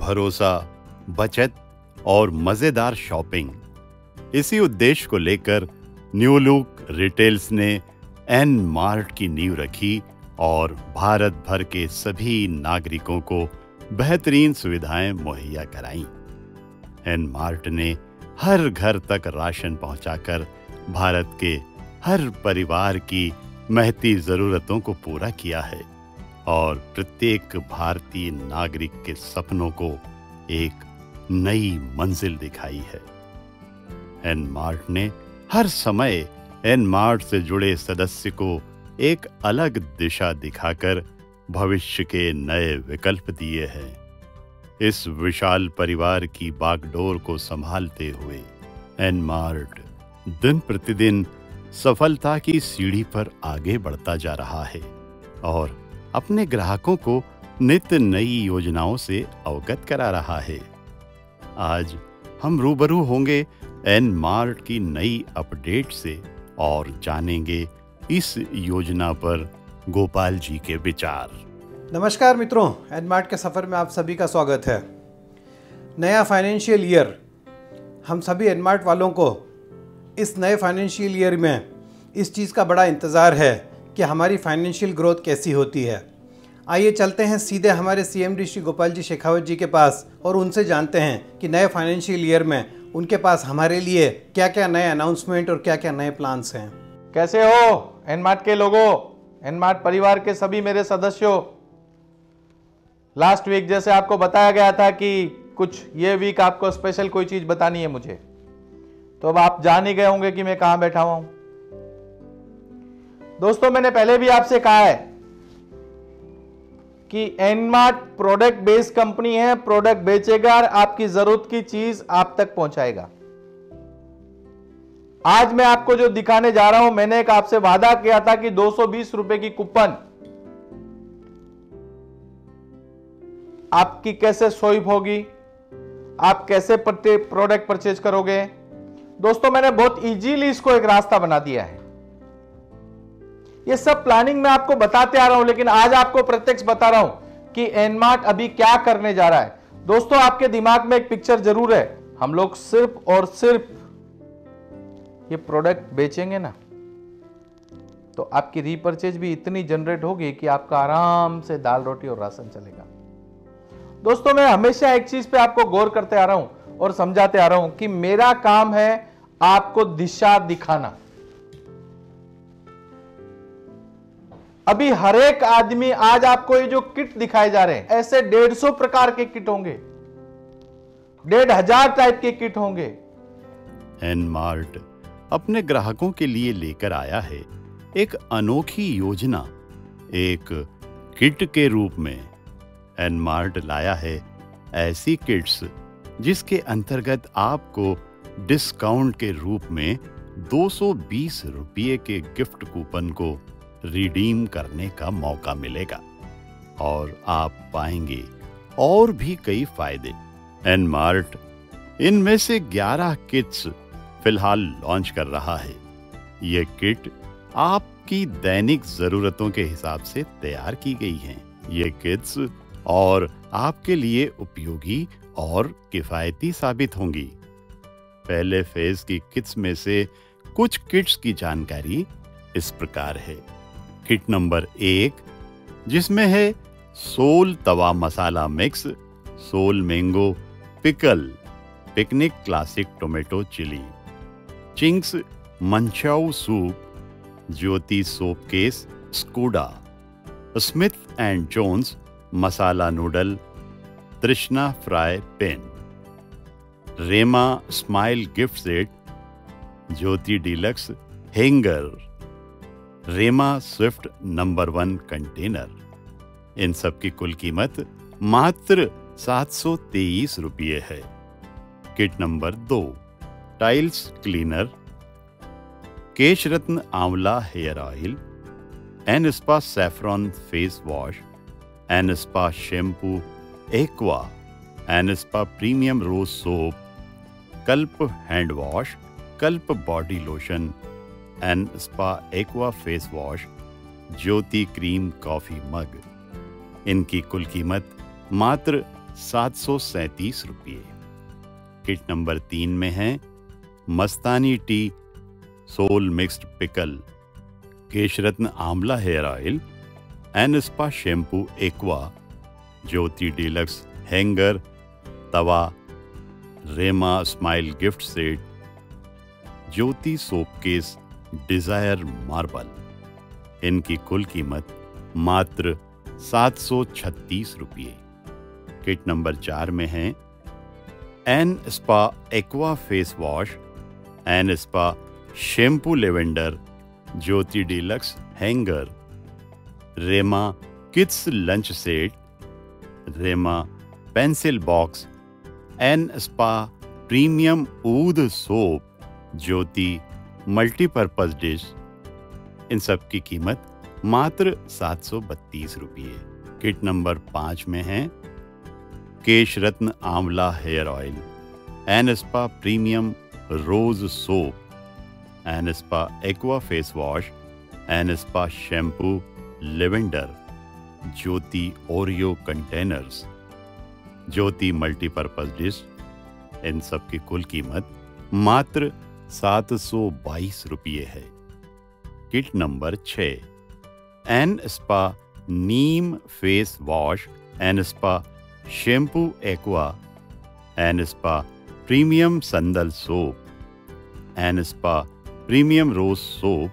भरोसा, बचत और मजेदार शॉपिंग, इसी उद्देश्य को लेकर न्यू लुक रिटेल्स ने एन मार्ट की नींव रखी और भारत भर के सभी नागरिकों को बेहतरीन सुविधाएं मुहैया कराईं। एन मार्ट ने हर घर तक राशन पहुंचाकर भारत के हर परिवार की महती जरूरतों को पूरा किया है और प्रत्येक भारतीय नागरिक के सपनों को एक नई मंजिल दिखाई है। एन मार्ट ने हर समय एन मार्ट से जुड़े सदस्य को एक अलग दिशा दिखाकर भविष्य के नए विकल्प दिए हैं। इस विशाल परिवार की बागडोर को संभालते हुए एन मार्ट दिन प्रतिदिन सफलता की सीढ़ी पर आगे बढ़ता जा रहा है और अपने ग्राहकों को नित्य नई योजनाओं से अवगत करा रहा है। आज हम रूबरू होंगे एन मार्ट की नई अपडेट से और जानेंगे इस योजना पर गोपाल जी के विचार। नमस्कार मित्रों, एन मार्ट के सफ़र में आप सभी का स्वागत है। नया फाइनेंशियल ईयर, हम सभी एन मार्ट वालों को इस नए फाइनेंशियल ईयर में इस चीज़ का बड़ा इंतज़ार है कि हमारी फाइनेंशियल ग्रोथ कैसी होती है। आइए चलते हैं सीधे हमारे CMD श्री गोपाल जी शेखावत जी के पास और उनसे जानते हैं कि नए फाइनेंशियल ईयर में उनके पास हमारे लिए क्या क्या नए अनाउंसमेंट और क्या क्या नए प्लान्स हैं। कैसे हो एन मार्ट के लोगों, एन मार्ट परिवार के सभी मेरे सदस्यों। लास्ट वीक जैसे आपको बताया गया था कि कुछ ये वीक आपको स्पेशल कोई चीज बतानी है मुझे, तो अब आप जान ही गए होंगे कि मैं कहां बैठा हुआ हूं। दोस्तों, मैंने पहले भी आपसे कहा है कि N mart product based company है। प्रोडक्ट बेचेगा और आपकी जरूरत की चीज आप तक पहुंचाएगा। आज मैं आपको जो दिखाने जा रहा हूं, मैंने एक आपसे वादा किया था कि 220 रुपए की कूपन आपकी कैसे स्वाइप होगी, आप कैसे प्रोडक्ट परचेज करोगे। दोस्तों, मैंने बहुत इजीली इसको एक रास्ता बना दिया है। ये सब प्लानिंग मैं आपको बताते आ रहा हूं, लेकिन आज आपको प्रत्यक्ष बता रहा हूं कि एन मार्ट अभी क्या करने जा रहा है। दोस्तों, आपके दिमाग में एक पिक्चर जरूर है। हम लोग सिर्फ और सिर्फ ये प्रोडक्ट बेचेंगे ना, तो आपकी रीपरचेज भी इतनी जनरेट होगी कि आपका आराम से दाल रोटी और राशन चलेगा। दोस्तों, मैं हमेशा एक चीज पे आपको गौर करते आ रहा हूं और समझाते आ रहा हूं कि मेरा काम है आपको दिशा दिखाना। अभी हर एक आदमी, आज आपको ये जो किट दिखाए जा रहे हैं, ऐसे 150 प्रकार के किट होंगे, 1500 टाइप के किट होंगे। एन मार्ट अपने ग्राहकों के लिए लेकर आया है एक अनोखी योजना। एक किट के रूप में एन मार्ट लाया है ऐसी किट्स जिसके अंतर्गत आपको डिस्काउंट के रूप में 220 रुपये के गिफ्ट कूपन को रिडीम करने का मौका मिलेगा और आप पाएंगे और भी कई फायदे। एन मार्ट इनमें से 11 किट्स फिलहाल लॉन्च कर रहा है। ये किट आपकी दैनिक जरूरतों के हिसाब से तैयार की गई हैं। ये किट्स और आपके लिए उपयोगी और किफायती साबित होंगी। पहले फेज की किट्स में से कुछ किट्स की जानकारी इस प्रकार है। किट नंबर 1, जिसमें है soul tawa masala mix, soul mango pickle, picnic classic tomato chilli, Ching's manchow soup, Jyoti soap case स्कूडा, Smith and Jones masala noodle, Trishna fry pan, Rema smile gift set, Jyoti deluxe hanger, Rema swift number 1 container. इन सब की कुल कीमत मात्र 723 रुपये है। Kit number 2, tiles cleaner, Kesh Ratna amla hair oil, N spa saffron face wash, N spa shampoo aqua, N spa premium rose soap, Kalp hand wash, Kalp body lotion, N spa aqua face wash, Jyoti cream coffee mug. इनकी कुल कीमत मात्र ₹737। Kit number 3 में है Mastani tea soul mixed pickle, Keshratna amla hair oil, N spa shampoo aqua, Jyoti deluxe hanger, tawa, Rema smile gift set, Jyoti soap case, desire marble. इनकी कुल कीमत मात्र ₹736। किट नंबर 4 में है N spa aqua face wash, N spa shampoo lavender, Jyoti deluxe hanger, Rema kids lunch set, Rema pencil box, N spa premium ऊद soap, Jyoti multipurpose dish. इन सब की कीमत मात्र ₹732। किट नंबर 5 में है Kesh Ratna amla hair oil, N spa premium rose soap, N spa aqua face wash, N spa shampoo lavender, Jyoti Oreo containers, Jyoti multipurpose dish. इन सब की कुल कीमत मात्र ₹722 है। Kit number 6 N spa neem face wash, N spa shampoo aqua, N spa premium sandal soap, N spa premium rose soap,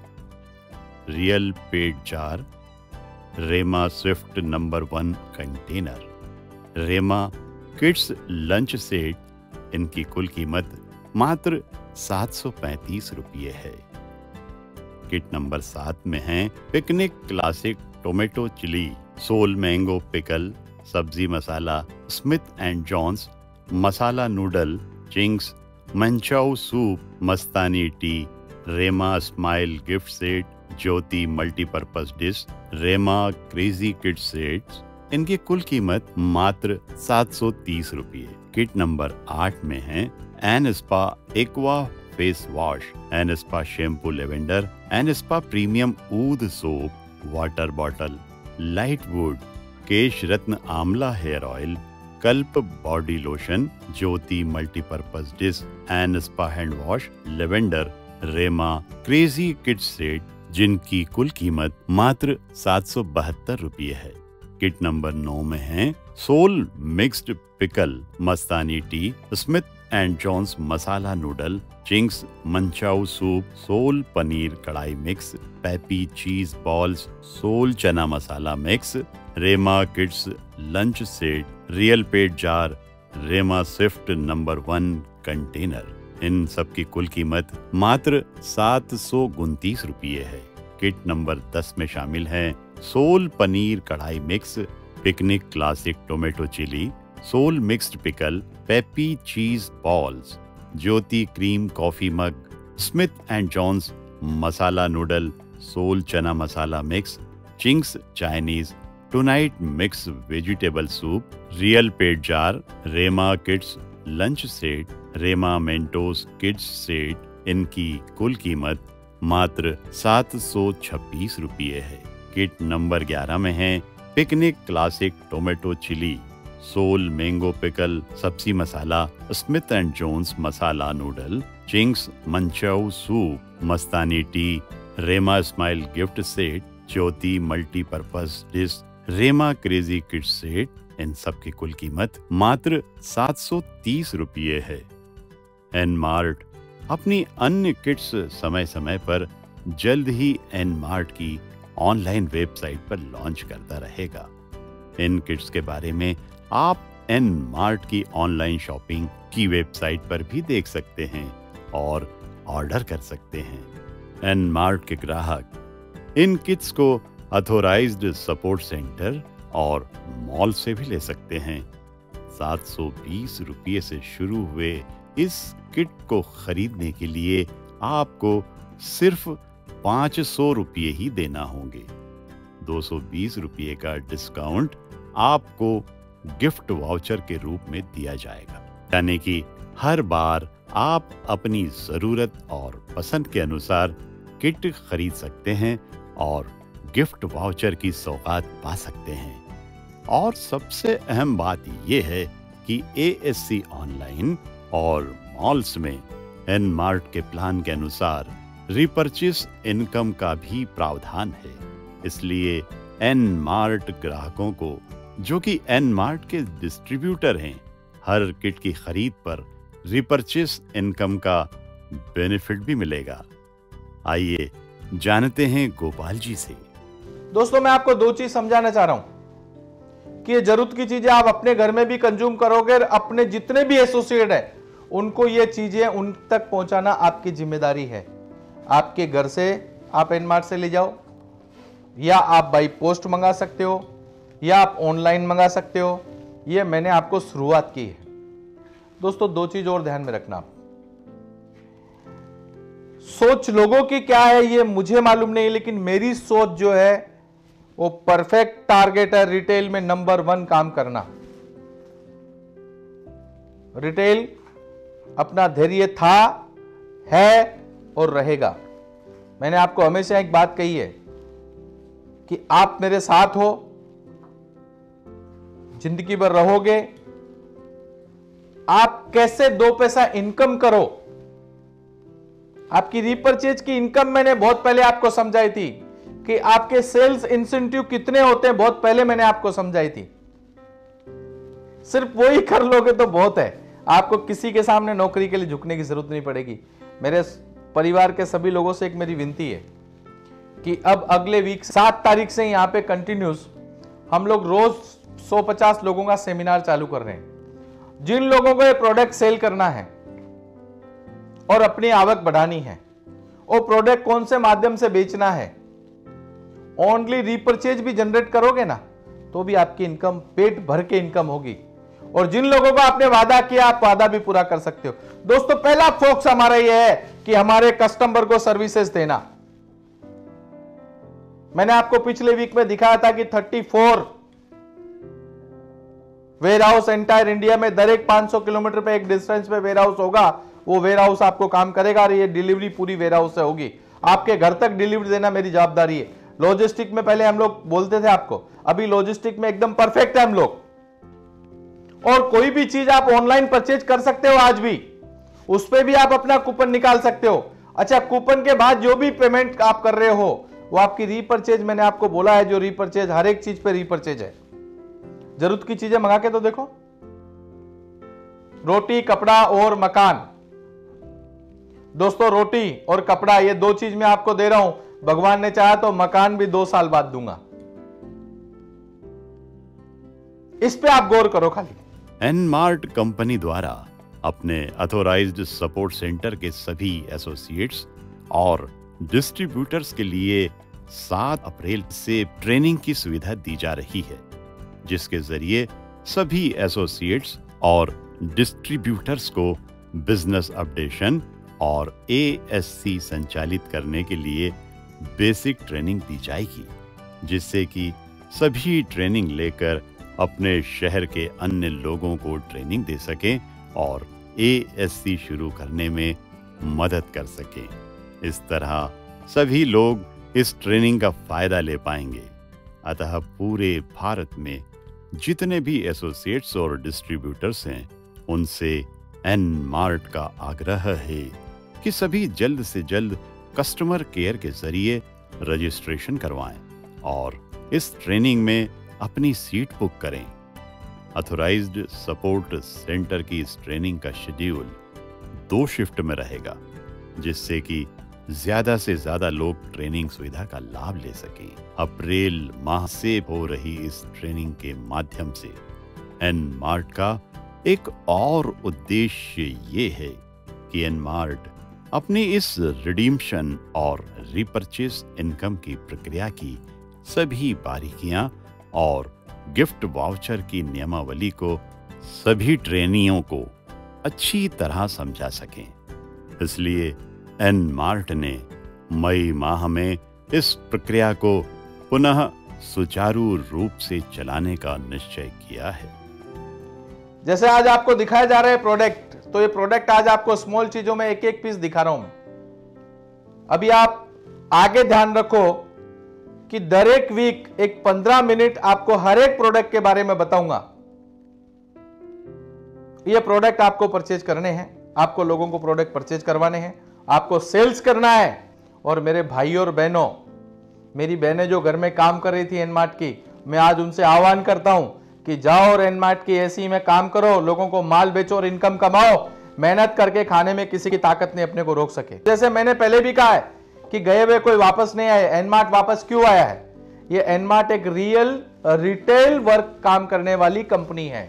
real pet jar, Rema swift number 1 container, Rema kids lunch set. इनकी कुल कीमत मात्र ₹735 है। किट नंबर 7 में है Picnic classic tomato chilli, Soul mango pickle, सब्जी masala, Smith and Jones masala noodle, Ching's manchow soup, Mastani tea, Rema smile gift set, Jyoti multipurpose dish, Rema crazy kid sets. इनकी कुल कीमत मात्र ₹730। किट नंबर 8 में है N spa aqua face wash, N spa shampoo lavender, N spa premium ऊद soap, water bottle, light wood, Kesh Ratna amla hair oil, Kalp body lotion, Jyoti multipurpose dish, N spa hand wash, lavender, Rema crazy kids set, जिनकी कुल कीमत मात्र ₹772 है। Kit number 9 में है Soul mixed pickle, Mastani tea, Smith and Jones masala noodle, Ching's manchow soup, Soul paneer kadai mix, Peppy cheese balls, Soul chana masala mix, Rema kids lunch set, real pet jar, Rema swift number 1 container. इन सब की कुल कीमत मात्र ₹729 है। किट नंबर 10 में शामिल है Soul paneer kadai mix, Picnic classic tomato chilli, Soul mixed pickle, Peppy cheese balls, Jyoti cream coffee mug, Smith and Jones masala noodle, Soul chana masala mix, Ching's Chinese tonight mix vegetable soup, real pet jar, Rema kids lunch set, Rema Mentos kids set. इनकी कुल कीमत मात्र ₹726 है। Kit number 11 में है Picnic classic tomato chilli, Soul mango pickle, सब्जी masala, Smith and Jones masala noodle, Ching's manchow soup, Mastani tea, Rema smile gift set, Jyoti multipurpose dish, Rema crazy kids set. इन सब की कुल कीमत मात्र ₹730 है। एन मार्ट अपनी अन्य किट्स समय समय पर जल्द ही एन मार्ट की ऑनलाइन वेबसाइट पर लॉन्च करता रहेगा। इन किट्स के बारे में आप एन मार्ट की ऑनलाइन शॉपिंग की वेबसाइट पर भी देख सकते हैं और ऑर्डर कर सकते हैं। एन मार्ट के ग्राहक इन किट्स को ऑथोराइज्ड सपोर्ट सेंटर और मॉल से भी ले सकते हैं। ₹720 से शुरू हुए इस किट को खरीदने के लिए आपको सिर्फ ₹500 ही देना होंगे। ₹220 का डिस्काउंट आपको गिफ्ट वाउचर के रूप में दिया जाएगा, यानी कि हर बार आप अपनी जरूरत और पसंद के अनुसार किट खरीद सकते हैं और गिफ्ट वाउचर की सौगात पा सकते हैं। और सबसे अहम बात यह है कि ASC ऑनलाइन और मॉल्स में एनमार्ट के प्लान के अनुसार रिपर्चेस इनकम का भी प्रावधान है। इसलिए एनमार्ट ग्राहकों को, जो कि एनमार्ट के डिस्ट्रीब्यूटर हैं, हर किट की खरीद पर रिपर्चेस इनकम का बेनिफिट भी मिलेगा। आइए जानते हैं गोपाल जी से। दोस्तों, मैं आपको दो चीज समझाना चाह रहा हूं कि ये जरूरत की चीजें आप अपने घर में भी कंज्यूम करोगे और अपने जितने भी एसोसिएट है उनको ये चीजें उन तक पहुंचाना आपकी जिम्मेदारी है। आपके घर से आप एनमार्ट से ले जाओ, या आप बाई पोस्ट मंगा सकते हो, या आप ऑनलाइन मंगा सकते हो। ये मैंने आपको शुरुआत की है। दोस्तों, दो चीज और ध्यान में रखना। सोच लोगों की क्या है ये मुझे मालूम नहीं, लेकिन मेरी सोच जो है वो परफेक्ट टारगेट है रिटेल में नंबर 1 काम करना। रिटेल अपना धैर्य था, है और रहेगा। मैंने आपको हमेशा एक बात कही है कि आप मेरे साथ हो, जिंदगी भर रहोगे। आप कैसे 2 पैसा इनकम करो, आपकी रिपर्चेज की इनकम मैंने बहुत पहले आपको समझाई थी कि आपके सेल्स इंसेंटिव कितने होते हैं, बहुत पहले मैंने आपको समझाई थी। सिर्फ वही कर लोगे तो बहुत है, आपको किसी के सामने नौकरी के लिए झुकने की जरूरत नहीं पड़ेगी। मेरे परिवार के सभी लोगों से एक मेरी विनती है कि अब अगले वीक 7 तारीख से यहां पे कंटिन्यूस हम लोग रोज 150 लोगों का सेमिनार चालू कर रहे हैं। जिन लोगों को ये प्रोडक्ट सेल करना है और अपनी आवक बढ़ानी है, वो प्रोडक्ट कौन से माध्यम से बेचना है, ओनली रिपर्चेज भी जनरेट करोगे ना तो भी आपकी इनकम पेट भर के इनकम होगी। और जिन लोगों को आपने वादा किया, आप वादा भी पूरा कर सकते हो। दोस्तों, पहला फोकस हमारा यह है कि हमारे कस्टमर को सर्विसेज देना। मैंने आपको पिछले वीक में दिखाया था कि 34 वेयर हाउस एंटायर इंडिया में, दर एक 500 किलोमीटर पे एक डिस्टेंस पे वेयर हाउस होगा। वो वेयर हाउस आपको काम करेगा और ये डिलीवरी पूरी वेयर हाउस से होगी। आपके घर तक डिलीवरी देना मेरी जवाबदारी है। लॉजिस्टिक में पहले हम लोग बोलते थे आपको, अभी लॉजिस्टिक में एकदम परफेक्ट है हम लोग। और कोई भी चीज आप ऑनलाइन परचेज कर सकते हो आज भी, उस पर भी आप अपना कूपन निकाल सकते हो। अच्छा, कूपन के बाद जो भी पेमेंट आप कर रहे हो वो आपकी रीपरचेज, मैंने आपको बोला है जो रीपरचेज, हर एक चीज पे रीपरचेज है। जरूरत की चीजें मंगा के तो देखो, रोटी, कपड़ा और मकान। दोस्तों, रोटी और कपड़ा ये 2 चीज मैं आपको दे रहा हूं। भगवान ने चाहा तो मकान भी 2 साल बाद दूंगा। इस पे आप गौर करो खाली। एनमार्ट कंपनी द्वारा अपने अथॉराइज्ड सपोर्ट सेंटर के सभी एसोसिएट्स और डिस्ट्रीब्यूटर्स के लिए 7 अप्रैल से ट्रेनिंग की सुविधा दी जा रही है, जिसके जरिए सभी एसोसिएट्स और डिस्ट्रीब्यूटर्स को बिजनेस अपडेशन और ASC संचालित करने के लिए बेसिक ट्रेनिंग दी जाएगी, जिससे कि सभी ट्रेनिंग लेकर अपने शहर के अन्य लोगों को ट्रेनिंग दे सकें और ASC शुरू करने में मदद कर सकें। इस तरह सभी लोग इस ट्रेनिंग का फायदा ले पाएंगे। अतः पूरे भारत में जितने भी एसोसिएट्स और डिस्ट्रीब्यूटर्स हैं, उनसे एनमार्ट का आग्रह है कि सभी जल्द से जल्द कस्टमर केयर के जरिए रजिस्ट्रेशन करवाएं और इस ट्रेनिंग में अपनी सीट बुक करें। अथॉराइज्ड सपोर्ट सेंटर की इस ट्रेनिंग का शेड्यूल 2 शिफ्ट में रहेगा, जिससे कि ज्यादा से ज्यादा लोग ट्रेनिंग सुविधा का लाभ ले सकें। अप्रैल माह से हो रही इस ट्रेनिंग के माध्यम से एनमार्ट का एक और उद्देश्य ये है कि एनमार्ट अपनी इस रिडीम्शन और रिपर्चेस इनकम की प्रक्रिया की सभी बारीकियां और गिफ्ट वाउचर की नियमावली को सभी ट्रेनियों को अच्छी तरह समझा सकें। इसलिए एनमार्ट ने मई माह में इस प्रक्रिया को पुनः सुचारू रूप से चलाने का निश्चय किया है। जैसे आज आपको दिखाया जा रहा है प्रोडक्ट, तो ये प्रोडक्ट आज आपको स्मॉल चीजों में एक एक पीस दिखा रहा हूं मैं। अभी आप आगे ध्यान रखो कि दर एक वीक एक 15 मिनट आपको हर एक प्रोडक्ट के बारे में बताऊंगा। ये प्रोडक्ट आपको परचेज करने हैं, आपको लोगों को प्रोडक्ट परचेज करवाने हैं, आपको सेल्स करना है। और मेरे भाई और बहनों, मेरी बहनें जो घर में काम कर रही थी एनमार्ट की, मैं आज उनसे आह्वान करता हूं कि जाओ और एनमार्ट की एसी में काम करो, लोगों को माल बेचो और इनकम कमाओ। मेहनत करके खाने में किसी की ताकत नहीं अपने को रोक सके। जैसे मैंने पहले भी कहा है कि गए हुए कोई वापस नहीं आए। एनमार्ट वापस क्यों आया है? ये एनमार्ट एक रिटेल वर्क काम करने वाली कंपनी है।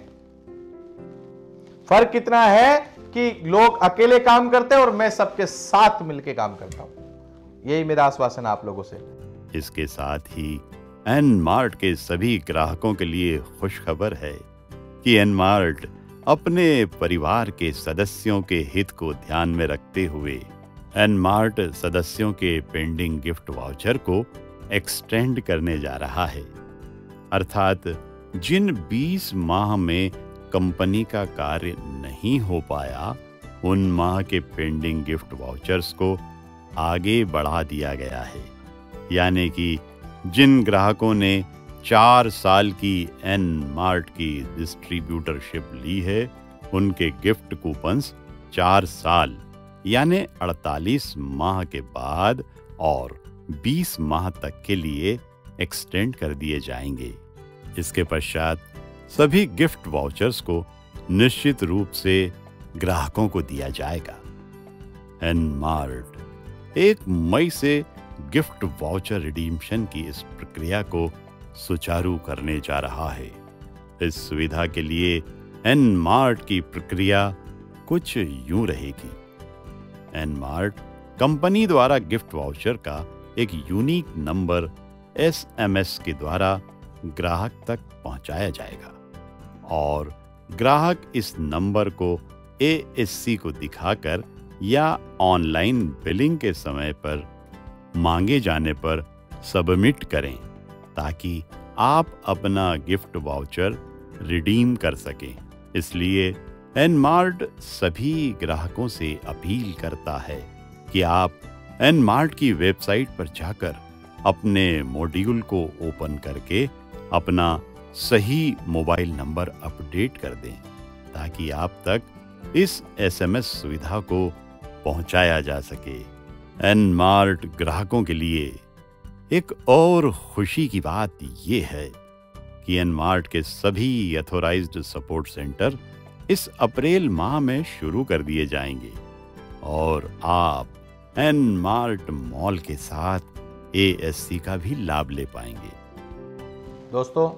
फर्क कितना है कि लोग अकेले काम करते हैं और मैं सबके साथ मिलकर काम करता हूं। यही मेरा आश्वासन आप लोगों से। इसके साथ ही एनमार्ट के सभी ग्राहकों के लिए खुशखबर है कि एनमार्ट अपने परिवार के सदस्यों के हित को ध्यान में रखते हुए एनमार्ट सदस्यों के पेंडिंग गिफ्ट वाउचर को एक्सटेंड करने जा रहा है। अर्थात जिन 20 माह में कंपनी का कार्य नहीं हो पाया, उन माह के पेंडिंग गिफ्ट वाउचर्स को आगे बढ़ा दिया गया है। यानी कि जिन ग्राहकों ने 4 साल की एनमार्ट की डिस्ट्रीब्यूटरशिप ली है, उनके गिफ्ट कूपन्स 4 साल यानी 48 माह के बाद और 20 माह तक के लिए एक्सटेंड कर दिए जाएंगे। इसके पश्चात सभी गिफ्ट वाउचर्स को निश्चित रूप से ग्राहकों को दिया जाएगा। एनमार्ट 1 मई से गिफ्ट वाउचर रिडीम्पशन की इस प्रक्रिया को सुचारू करने जा रहा है। इस सुविधा के लिए एनमार्ट की प्रक्रिया कुछ यूं रहेगी। एनमार्ट कंपनी द्वारा गिफ्ट वाउचर का एक यूनिक नंबर SMS के द्वारा ग्राहक तक पहुंचाया जाएगा और ग्राहक इस नंबर को ASC को दिखाकर या ऑनलाइन बिलिंग के समय पर मांगे जाने पर सबमिट करें ताकि आप अपना गिफ्ट वाउचर रिडीम कर सकें। इसलिए एनमार्ट सभी ग्राहकों से अपील करता है कि आप एनमार्ट की वेबसाइट पर जाकर अपने मॉड्यूल को ओपन करके अपना सही मोबाइल नंबर अपडेट कर दें ताकि आप तक इस SMS सुविधा को पहुंचाया जा सके। एनमार्ट ग्राहकों के लिए एक और खुशी की बात यह है कि एनमार्ट के सभी ऑथोराइज्ड सपोर्ट सेंटर इस अप्रैल माह में शुरू कर दिए जाएंगे और आप एनमार्ट मॉल के साथ ASC का भी लाभ ले पाएंगे। दोस्तों,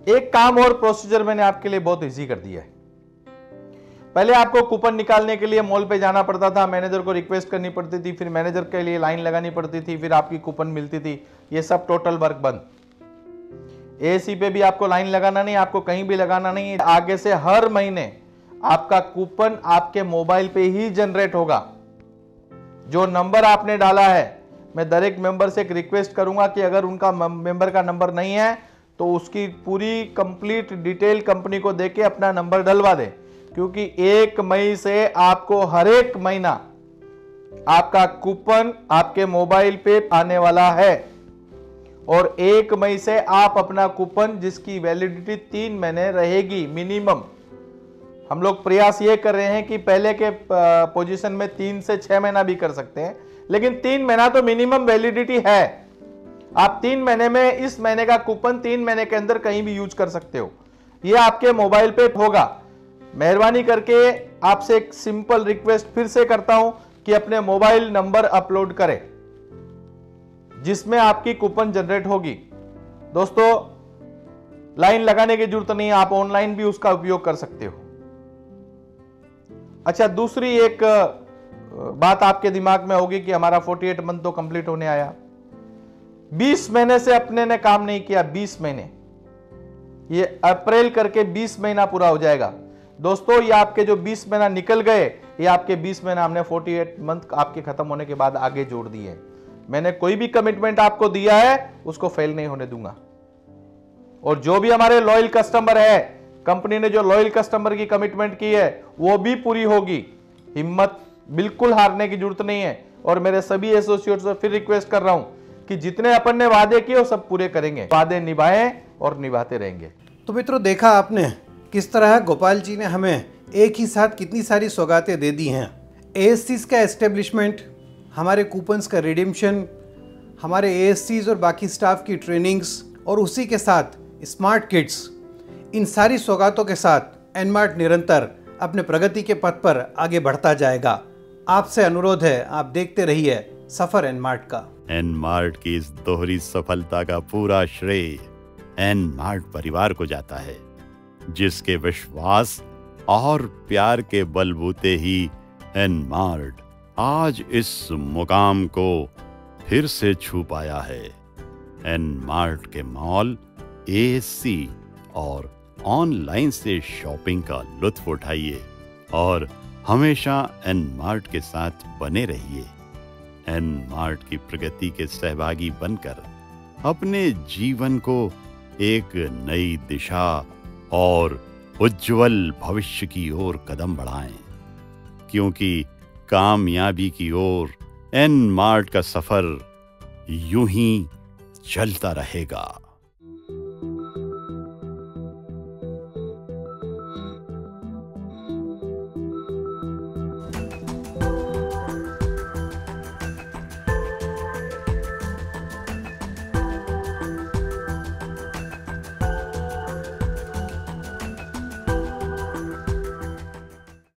एक काम और प्रोसीजर मैंने आपके लिए बहुत इजी कर दिया है। पहले आपको कूपन निकालने के लिए मॉल पे जाना पड़ता था, मैनेजर को रिक्वेस्ट करनी पड़ती थी, फिर मैनेजर के लिए लाइन लगानी पड़ती थी, फिर आपकी कूपन मिलती थी। ये सब टोटल वर्क बंद। ASC पे भी आपको लाइन लगाना नहीं, आपको कहीं भी लगाना नहीं। आगे से हर महीने आपका कूपन आपके मोबाइल पे ही जनरेट होगा। जो नंबर आपने डाला है, मैं दर एक मेंबर से एक रिक्वेस्ट करूंगा कि अगर उनका मेंबर का नंबर नहीं है तो उसकी पूरी कंप्लीट डिटेल कंपनी को देके अपना नंबर डलवा दे, क्योंकि 1 मई से आपको हर एक महीना आपका कूपन आपके मोबाइल पे आने वाला है और 1 मई से आप अपना कूपन जिसकी वैलिडिटी 3 महीने रहेगी मिनिमम। हम लोग प्रयास ये कर रहे हैं कि पहले के पोजीशन में 3 से 6 महीना भी कर सकते हैं, लेकिन 3 महीना तो मिनिमम वैलिडिटी है। आप 3 महीने में इस महीने का कूपन 3 महीने के अंदर कहीं भी यूज कर सकते हो। ये आपके मोबाइल पे होगा। मेहरबानी करके आपसे एक सिंपल रिक्वेस्ट फिर से करता हूं कि अपने मोबाइल नंबर अपलोड करें जिसमें आपकी कूपन जनरेट होगी। दोस्तों, लाइन लगाने की जरूरत नहीं है, आप ऑनलाइन भी उसका उपयोग कर सकते हो। अच्छा, दूसरी एक बात आपके दिमाग में होगी कि हमारा 48 मंथ तो कंप्लीट होने आया, 20 महीने से अपने ने काम नहीं किया। 20 महीने, ये अप्रैल करके 20 महीना पूरा हो जाएगा। दोस्तों, ये आपके जो 20 महीना निकल गए, ये आपके 20 महीना हमने 48 मंथ आपके खत्म होने के बाद आगे जोड़ दिए। मैंने कोई भी कमिटमेंट आपको दिया है उसको फेल नहीं होने दूंगा। और जो भी हमारे लॉयल कस्टमर है, कंपनी ने जो लॉयल कस्टमर की कमिटमेंट की है वो भी पूरी होगी। हिम्मत बिल्कुल हारने की जरूरत नहीं है। और मेरे सभी एसोसिएट्स से फिर रिक्वेस्ट कर रहा हूं कि जितने अपन ने वादे किए वो सब पूरे करेंगे, वादे निभाए और निभाते रहेंगे। तो मित्रों, देखा आपने किस तरह गोपाल जी ने हमें एक ही साथ कितनी सारी सौगातें दे दी हैं। एएससीज का एस्टेब्लिशमेंट, हमारे कूपन्स का रिडीम्पशन, हमारे एएससीज और बाकी स्टाफ की ट्रेनिंग्स और उसी के साथ स्मार्ट किट्स, इन सारी सौगातों के साथ एनमार्ट निरंतर अपने प्रगति के पथ पर आगे बढ़ता जाएगा। आपसे अनुरोध है, आप देखते रहिए सफर एनमार्ट का। एनमार्ट की इस दोहरी सफलता का पूरा श्रेय एनमार्ट परिवार को जाता है, जिसके विश्वास और प्यार के बलबूते ही एनमार्ट आज इस मुकाम को फिर से छू पाया है। एनमार्ट के मॉल, एएससी और ऑनलाइन से शॉपिंग का लुत्फ उठाइए और हमेशा एनमार्ट के साथ बने रहिए। एनमार्ट की प्रगति के सहभागी बनकर अपने जीवन को एक नई दिशा और उज्जवल भविष्य की ओर कदम बढ़ाएं, क्योंकि कामयाबी की ओर एनमार्ट का सफर यूं ही चलता रहेगा।